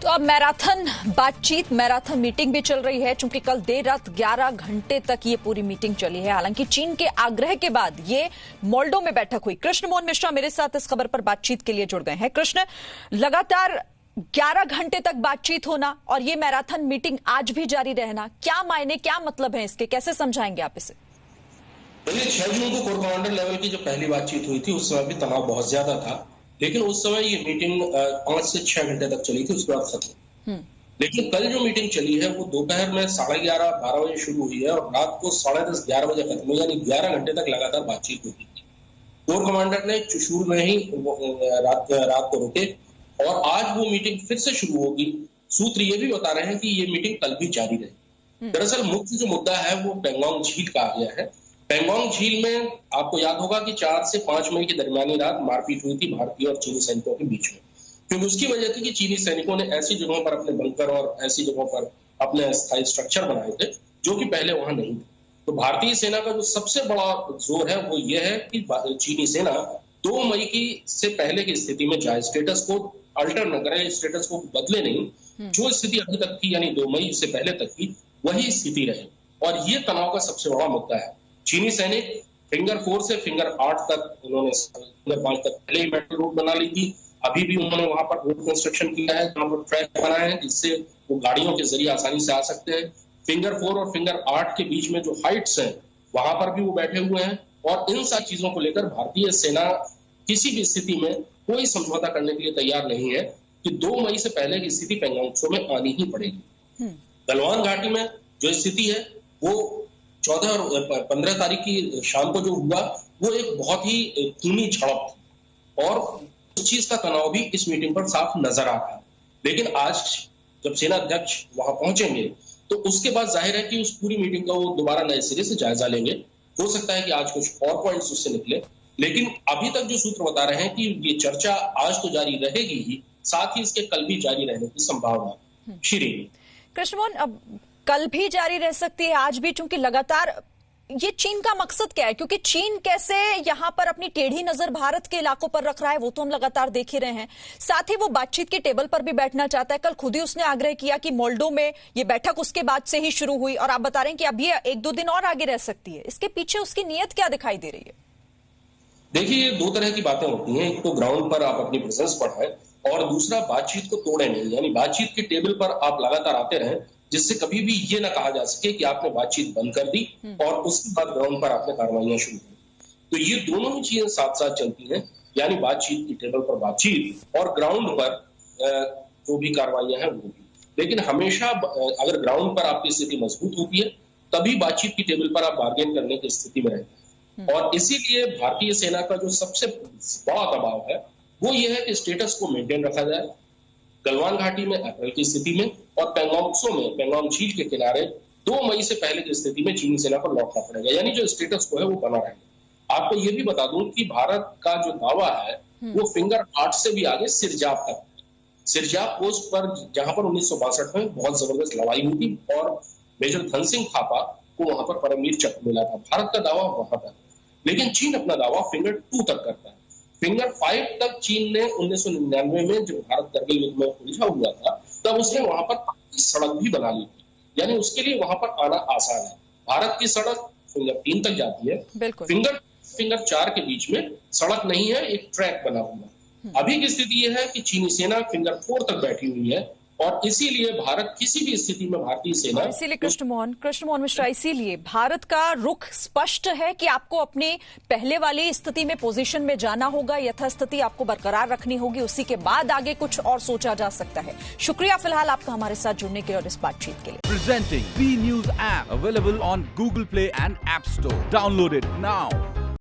तो अब marathon meeting भी चल रही है, चूंकि कल देर रात 11 घंटे तक ये पूरी मीटिंग चली है। हालांकि चीन के आग्रह के बाद ये मोल्डो में बैठक हुई। कृष्ण मोहन मिश्रा मेरे साथ इस खबर पर बातचीत के लिए जुड़ गए हैं। कृष्ण, लगातार 11 घंटे तक बातचीत होना और ये मैराथन मीटिंग आज भी जारी रहना, क्या मायने, क्या मतलब है इसके, कैसे समझाएंगे आप इसे? 6 जून को कोर कमांडर लेवल की जो पहली बातचीत हुई थी, उस समय भी तनाव बहुत ज्यादा था, लेकिन उस समय ये मीटिंग 5 से 6 घंटे तक चली थी, उसके बाद खत्म। लेकिन कल जो मीटिंग चली है वो दोपहर में 11:30-12 बजे शुरू हुई है और रात को 10:30-11 बजे खत्म हुई, यानी 11 घंटे तक लगातार बातचीत होती थी। कोर कमांडर ने चुशूल में ही रात को रुके और आज वो मीटिंग फिर से शुरू होगी। सूत्र ये भी बता रहे हैं कि ये मीटिंग कल भी जारी रहे। दरअसल मुख्य जो मुद्दा है वो पेंगोंग झील का आ गया है। पेंगोंग झील में आपको याद होगा कि 4 से 5 मई की दरमियानी रात मारपीट हुई थी भारतीय और चीनी सैनिकों के बीच में, क्योंकि उसकी वजह थी कि चीनी सैनिकों ने ऐसी जगहों पर अपने बंकर और ऐसी जगहों पर अपने स्थायी स्ट्रक्चर बनाए थे जो कि पहले वहां नहीं थे। तो भारतीय सेना का जो सबसे बड़ा जोर है वो ये है कि चीनी सेना 2 मई की से पहले की स्थिति में जाए, स्टेटस को अल्टर न करे, स्टेटस को बदले नहीं। जो स्थिति अभी तक थी यानी 2 मई से पहले तक की वही स्थिति रहे, और ये तनाव का सबसे बड़ा मुद्दा है। चीनी सैनिक फिंगर 4 से फिंगर 8 तक, उन्होंने फिंगर 5 तक पहले ही मेटल रोड बना ली थी। अभी भी उन्होंने वहां पर रोड कंस्ट्रक्शन किया है, जहां पर ट्रैक बनाए हैं जिससे वो गाड़ियों के जरिए आसानी से आ सकते हैं। फिंगर 4 और फिंगर 8 के बीच में जो हाइट्स हैं वहां पर भी वो बैठे हुए हैं, और इन सारी चीजों को लेकर भारतीय सेना किसी भी स्थिति में कोई समझौता करने के लिए तैयार नहीं है कि 2 मई से पहले की स्थिति पेंगोंग में आनी ही पड़ेगी। गलवान घाटी में जो स्थिति है वो 14 और 15 तारीख की शाम को जो हुआ वो एक बहुत ही खूनी झड़प थी, और उस चीज का तनाव भी इस मीटिंग पर साफ नजर आ रहा है। लेकिन आज जब सेना अध्यक्ष वहां पहुंचेंगे तो उसके बाद जाहिर है कि उस पूरी मीटिंग का वो दोबारा नए सिरे से जायजा लेंगे। हो सकता है कि आज कुछ और पॉइंट्स उससे निकले, लेकिन अभी तक जो सूत्र बता रहे हैं कि ये चर्चा आज तो जारी रहेगी ही, साथ ही इसके कल भी जारी रहने की संभावना। श्री कृष्ण मोहन, अब कल भी जारी रह सकती है, आज भी, चूंकि लगातार ये चीन का मकसद क्या है? क्योंकि चीन कैसे यहां पर अपनी टेढ़ी नजर भारत के इलाकों पर रख रहा है वो तो हम लगातार देख ही रहे हैं। साथ ही वो बातचीत के टेबल पर भी बैठना चाहता है। कल खुद ही उसने आग्रह किया कि मोल्डो में ये बैठक उसके बाद से ही शुरू हुई, और आप बता रहे हैं कि अभी 1-2 दिन और आगे रह सकती है। इसके पीछे उसकी नीयत क्या दिखाई दे रही है? देखिए, ये 2 तरह की बातें होती हैं। एक तो ग्राउंड पर आप अपनी प्रेजेंस बढ़ाएं, और दूसरा बातचीत को तोड़े नहीं, यानी बातचीत के टेबल पर आप लगातार आते रहें, जिससे कभी भी ये ना कहा जा सके कि आपने बातचीत बंद कर दी और उसके बाद ग्राउंड पर आपने कार्रवाइयां शुरू की। तो ये दोनों ही चीजें साथ साथ चलती हैं, यानी बातचीत की टेबल पर बातचीत और ग्राउंड पर जो भी कार्रवाइयां हैं वो भी। लेकिन हमेशा अगर ग्राउंड पर आपकी स्थिति मजबूत होती है तभी बातचीत की टेबल पर आप बार्गेन करने की स्थिति में रहते हैं। और इसीलिए भारतीय सेना का जो सबसे बड़ा दबाव है वो ये है कि स्टेटस को मेंटेन रखा जाए। गलवान घाटी में अप्रैल की स्थिति में और पेंगोंग झील के किनारे 2 मई से पहले की स्थिति में चीनी सेना को लौटना पड़ेगा, यानी जो स्टेटस को है वो बना रहेगा। आपको ये भी बता दूं कि भारत का जो दावा है वो फिंगर 8 से भी आगे सिरजाप तक, सिरजाप पोस्ट पर, जहां पर 1962 में बहुत जबरदस्त लड़ाई हुई थी और मेजर धन सिंह थापा को वहां पर परमवीर चक्र मिला था। भारत का दावा वहां तक, लेकिन चीन अपना दावा फिंगर 2 तक करता है। फिंगर 5 तक चीन ने 1999 में जब भारत करगिल युद्ध में उलझा हुआ था तब उसने वहां पर सड़क भी बना ली थी, यानी उसके लिए वहां पर आना आसान है। भारत की सड़क फिंगर 3 तक जाती है, फिंगर 4 के बीच में सड़क नहीं है, एक ट्रैक बना हुआ। अभी की स्थिति यह है कि चीनी सेना फिंगर 4 तक बैठी हुई है, और इसीलिए भारत किसी भी स्थिति में भारतीय सेना, इसीलिए कृष्ण मोहन मिश्रा, इसीलिए भारत का रुख स्पष्ट है कि आपको अपनी पहले वाली स्थिति में, पोजीशन में जाना होगा, यथास्थिति आपको बरकरार रखनी होगी, उसी के बाद आगे कुछ और सोचा जा सकता है। शुक्रिया फिलहाल आपका हमारे साथ जुड़ने के लिए और इस बातचीत के लिए। Presenting B news app available on Google Play and App Store. Download it now.